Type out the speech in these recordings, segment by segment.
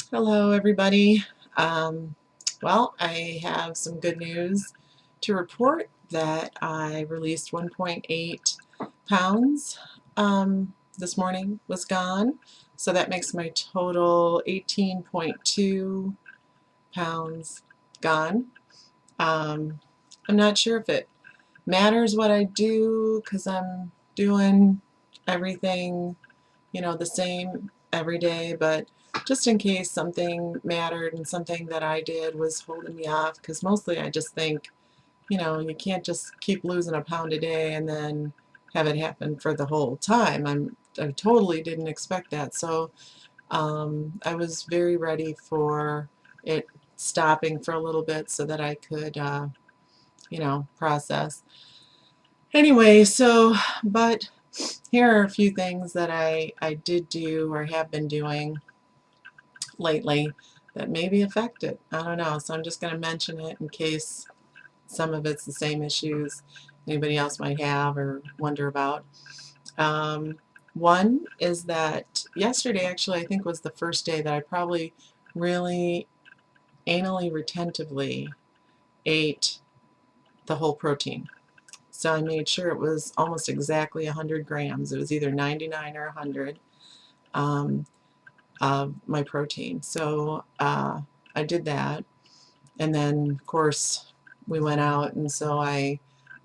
Hello, everybody. Well, I have some good news to report that I released 1.8 pounds this morning, was gone. So that makes my total 18.2 pounds gone. I'm not sure if it matters what I do because I'm doing everything, the same every day, but just in case something mattered and something that I did was holding me off, because mostly I just think, you can't just keep losing a pound a day and then have it happen for the whole time. I totally didn't expect that. So I was very ready for it stopping for a little bit so that I could, process. Anyway, but here are a few things that I did do or have been doing lately that may be affected. I don't know. So I'm just going to mention it in case some of it's the same issues anybody else might have or wonder about. Um, One is that yesterday, actually, I think was the first day that I probably really anally retentively ate the whole protein. So I made sure it was almost exactly 100 grams. It was either 99 or 100 of my protein. So I did that. And then, of course, we went out, and so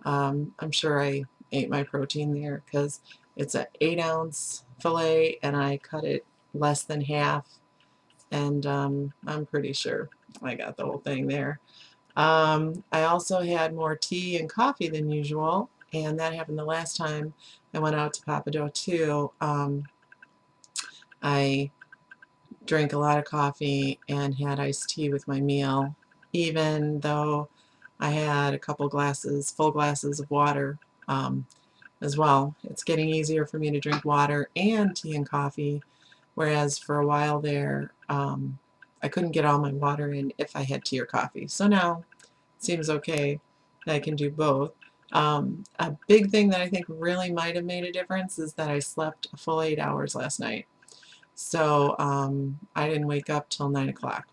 I'm sure I ate my protein there because it's an 8-ounce fillet, and I cut it less than half, and I'm pretty sure I got the whole thing there. I also had more tea and coffee than usual, and that happened the last time I went out to Papado too. I drank a lot of coffee and had iced tea with my meal, even though I had a couple glasses, full glasses of water as well. It's getting easier for me to drink water and tea and coffee, whereas for a while there, I couldn't get all my water in if I had tea or coffee. So now it seems okay that I can do both. A big thing that I think really might have made a difference is that I slept a full 8 hours last night. So I didn't wake up till 9 o'clock.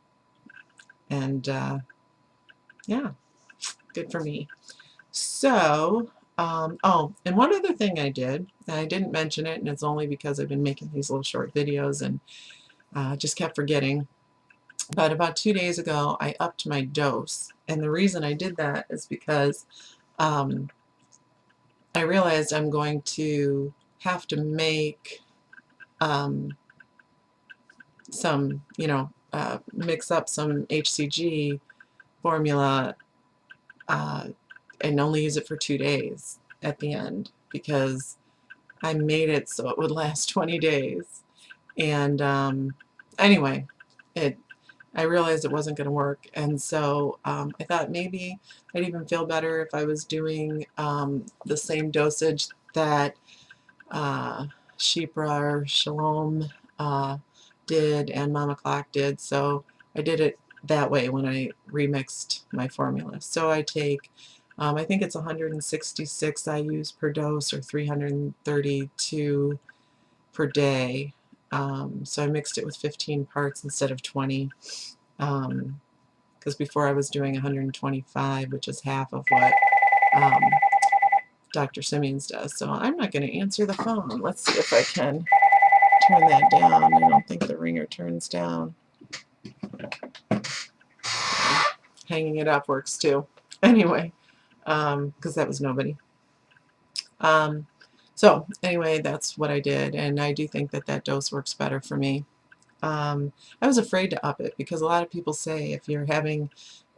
And yeah, good for me. So, oh, and one other thing I did, and I didn't mention it, and it's only because I've been making these little short videos and just kept forgetting. But about 2 days ago, I upped my dose. And the reason I did that is because I realized I'm going to have to make some, mix up some HCG formula and only use it for 2 days at the end because I made it so it would last 20 days. And anyway, I realized it wasn't going to work, and so I thought maybe I'd even feel better if I was doing the same dosage that Shipra or Shalom did and Mama Clock did. So I did it that way when I remixed my formula. So I take, I think it's 166 I use per dose or 332 per day. So I mixed it with 15 parts instead of 20. Because before I was doing 125, which is half of what Dr. Simeons does. So I'm not going to answer the phone. Let's see if I can turn that down. I don't think the ringer turns down. Hanging it up works too. Anyway, because that was nobody. So anyway, that's what I did, and I do think that that dose works better for me. I was afraid to up it because a lot of people say if you're having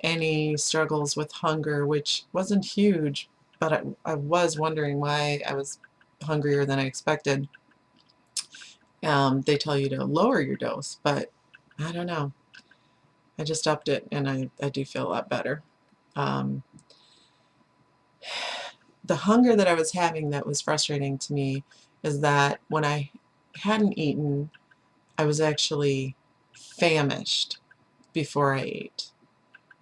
any struggles with hunger, which wasn't huge, but I was wondering why I was hungrier than I expected. They tell you to lower your dose, but I don't know. I just upped it, and I do feel a lot better. The hunger that I was having that was frustrating to me is that when I hadn't eaten, I was actually famished before I ate.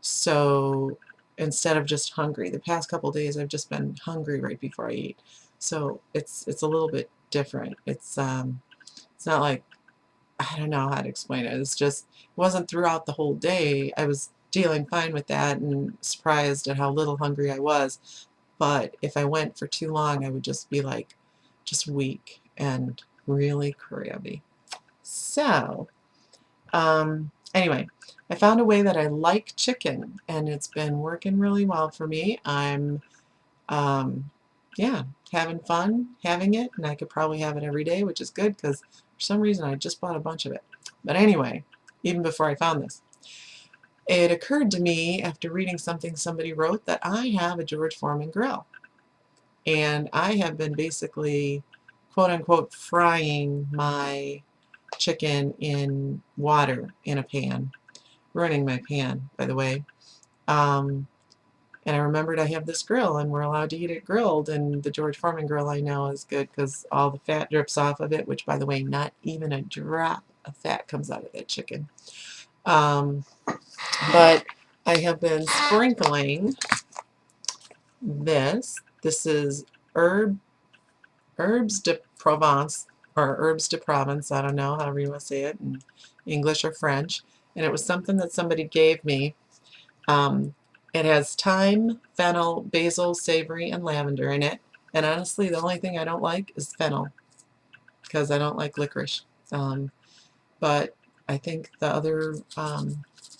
So instead of just hungry, the past couple days I've just been hungry right before I eat. So it's a little bit different. It's not like I don't know how to explain it. It's just, it wasn't throughout the whole day. I was dealing fine with that and surprised at how little hungry I was. But if I went for too long, I would just be like, just weak and really crabby. So, anyway, I found a way that I like chicken, and it's been working really well for me. I'm, yeah, having fun having it, and I could probably have it every day, which is good because for some reason I just bought a bunch of it. But anyway, even before I found this, it occurred to me after reading something somebody wrote that I have a George Foreman grill. And I have been basically, quote unquote, frying my chicken in water in a pan. Ruining my pan, by the way. And I remembered I have this grill and we're allowed to eat it grilled, and the George Foreman grill I know is good because all the fat drips off of it, which, by the way, not even a drop of fat comes out of that chicken. But I have been sprinkling this. This is herbs de Provence, or herbs de Provence, I don't know, however you want to say it in English or French. And it was something that somebody gave me. It has thyme, fennel, basil, savory, and lavender in it. And honestly, the only thing I don't like is fennel because I don't like licorice. But I think the other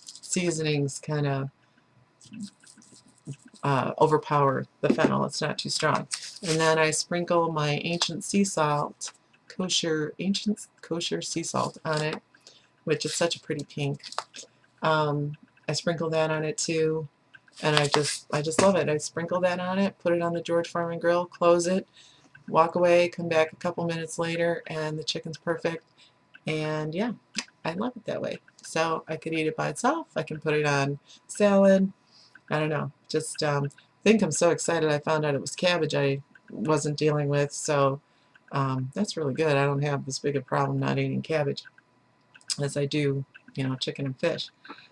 seasonings kind of overpower the fennel. It's not too strong. And then I sprinkle my ancient sea salt, ancient kosher sea salt on it, which is such a pretty pink. I sprinkle that on it too. And I just love it. I sprinkle that on it, put it on the George Foreman grill, close it, walk away, come back a couple minutes later, and the chicken's perfect. And yeah, I love it that way. So I could eat it by itself. I can put it on salad. I don't know. Just think I'm so excited I found out it was cabbage I wasn't dealing with. So that's really good. I don't have this big a problem not eating cabbage as I do, you know, chicken and fish.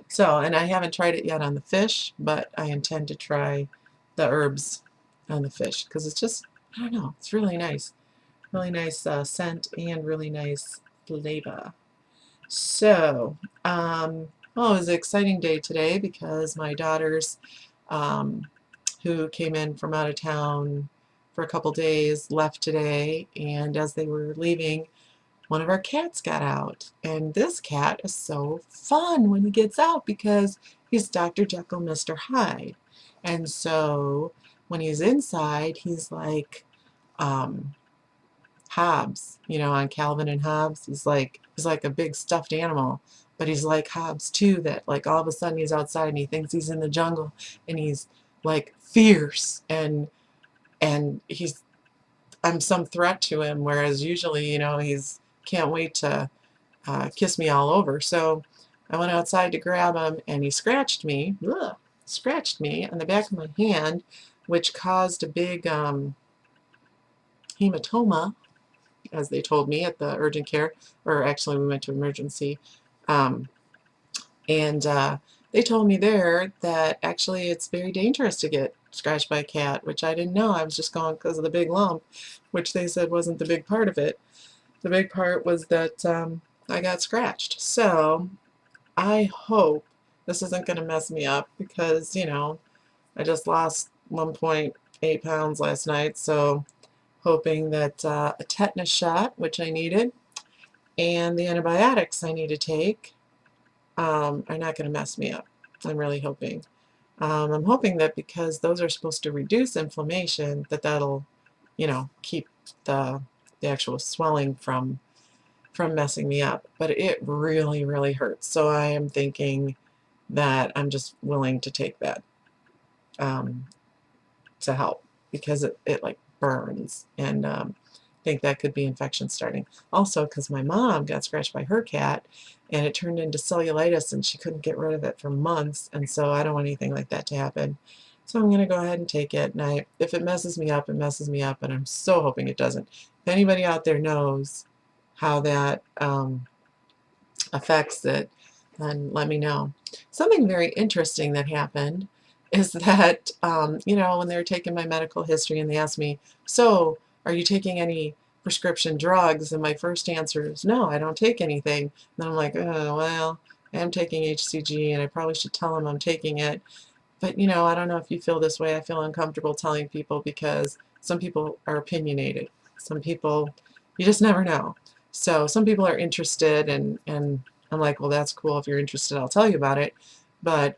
So, and I haven't tried it yet on the fish, but I intend to try the herbs on the fish because it's just, I don't know, it's really nice. Really nice scent and really nice flavor. So, well, it was an exciting day today because my daughters, who came in from out of town for a couple days, left today, and as they were leaving, one of our cats got out. And this cat is so fun when he gets out because he's Dr. Jekyll, Mr. Hyde. And so when he's inside, he's like Hobbes, you know, on Calvin and Hobbes. He's like a big stuffed animal, but he's like Hobbes too, that like all of a sudden he's outside and he thinks he's in the jungle and he's like fierce and he's I'm some threat to him, whereas usually, you know, he's can't wait to kiss me all over. So I went outside to grab him, and he scratched me on the back of my hand, which caused a big hematoma, as they told me at the urgent care, or actually we went to emergency. And they told me there that actually it's very dangerous to get scratched by a cat, which I didn't know. I was just going because of the big lump, which they said wasn't the big part of it. The big part was that I got scratched. So I hope this isn't going to mess me up because, you know, I just lost 1.8 pounds last night. So hoping that a tetanus shot, which I needed, and the antibiotics I need to take are not going to mess me up. I'm really hoping. I'm hoping that because those are supposed to reduce inflammation, that'll, you know, keep the actual swelling from messing me up. But it really, really hurts. So I am thinking that I'm just willing to take that to help because it like burns, and I think that could be infection starting. Also, because my mom got scratched by her cat and it turned into cellulitis and she couldn't get rid of it for months, and so I don't want anything like that to happen. So I'm going to go ahead and take it, and if it messes me up, it messes me up, and I'm so hoping it doesn't. If anybody out there knows how that affects it, then let me know. Something very interesting that happened is that, you know, when they were taking my medical history and they asked me, so are you taking any prescription drugs, and my first answer is no, I don't take anything. And then I'm like, oh, well, I am taking HCG and I probably should tell them I'm taking it. But you know, I don't know if you feel this way. I feel uncomfortable telling people because some people are opinionated. Some people, you just never know. So some people are interested, and I'm like, well, that's cool. If you're interested, I'll tell you about it. But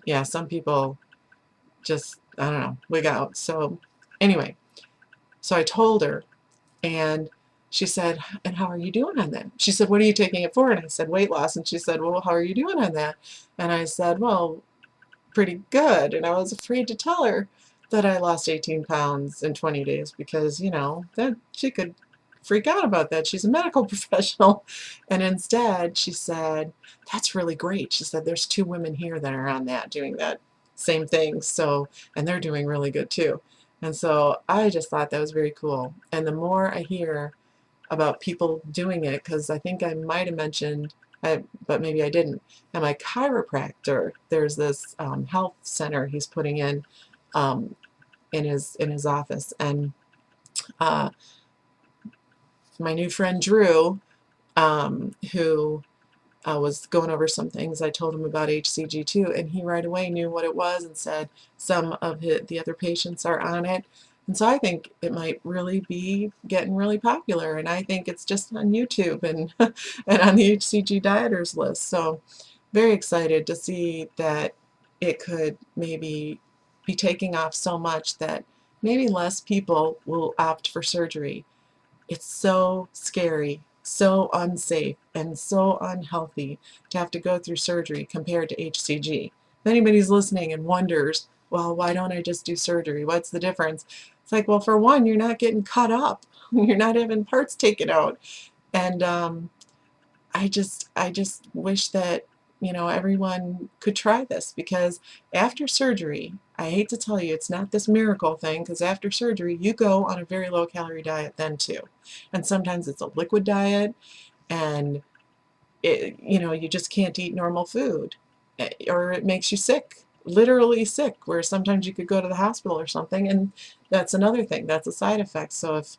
yeah, some people just, I don't know, wig out. So anyway, so I told her, and she said, and how are you doing on that? She said, what are you taking it for? And I said, weight loss. And she said, well, how are you doing on that? And I said, well, pretty good. And I was afraid to tell her that I lost 18 pounds in 20 days because, you know, that she could freak out about that. She's a medical professional. And instead, she said, that's really great. She said, there's 2 women here that are on that, doing that same thing. So, and they're doing really good too. And so I just thought that was very cool. And the more I hear about people doing it, because I think I might have mentioned, but maybe I didn't, and my chiropractor, there's this health center he's putting um, in his office, and uh, my new friend Drew, who was going over some things, I told him about HCG too, and he right away knew what it was and said some of the other patients are on it. And so I think it might really be getting really popular, and I think it's just on YouTube and and on the HCG dieters list. So very excited to see that it could maybe be taking off so much that maybe less people will opt for surgery. It's so scary, so unsafe, and so unhealthy to have to go through surgery compared to HCG. If anybody's listening and wonders, well, why don't I just do surgery? What's the difference? It's like, well, for one, you're not getting cut up. You're not having parts taken out. And I just wish that, you know, everyone could try this, because after surgery, I hate to tell you, it's not this miracle thing, because after surgery you go on a very low calorie diet then too. And sometimes it's a liquid diet, and you know, you just can't eat normal food, or it makes you sick, literally sick, where sometimes you could go to the hospital or something, and that's another thing, that's a side effect. So if,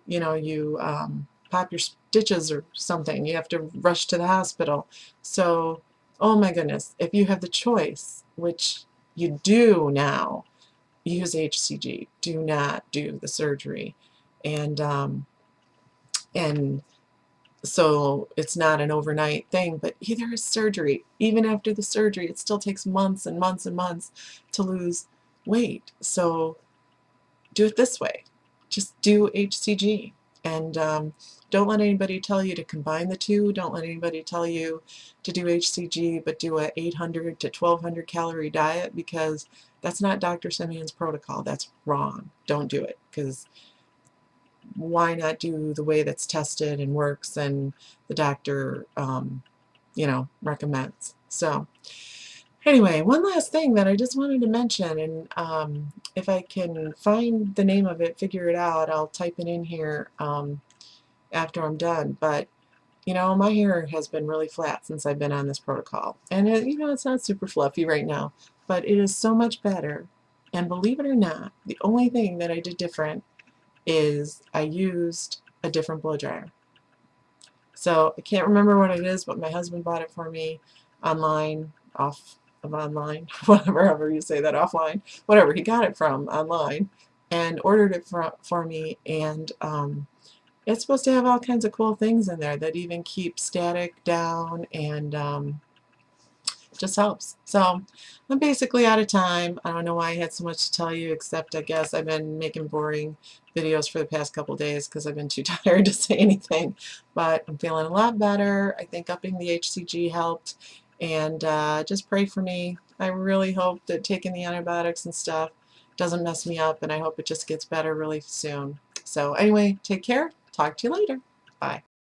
you know, you pop your stitches or something, you have to rush to the hospital. So, oh my goodness, if you have the choice, which you do now, use HCG. Do not do the surgery. And so it's not an overnight thing, but either is surgery. Even after the surgery, it still takes months and months and months to lose weight. So do it this way. Just do HCG. And don't let anybody tell you to combine the two. Don't let anybody tell you to do HCG but do a 800 to 1200 calorie diet, because that's not Dr. Simeon's protocol. That's wrong. Don't do it, because why not do the way that's tested and works and the doctor, you know, recommends. So anyway, one last thing that I just wanted to mention, and if I can find the name of it, figure it out, I'll type it in here after I'm done. But you know, my hair has been really flat since I've been on this protocol, and you know, it's not super fluffy right now, but it is so much better. And believe it or not, the only thing that I did different is I used a different blow dryer. So I can't remember what it is, but my husband bought it for me online, off of online, whatever, however you say that, offline, whatever, he got it from online and ordered it for me, and it's supposed to have all kinds of cool things in there that even keep static down, and just helps. So I'm basically out of time. I don't know why I had so much to tell you, except I guess I've been making boring videos for the past couple days because I've been too tired to say anything. But I'm feeling a lot better. I think upping the HCG helped. And just pray for me. I really hope that taking the antibiotics and stuff doesn't mess me up, and I hope it just gets better really soon. So anyway, take care. Talk to you later. Bye.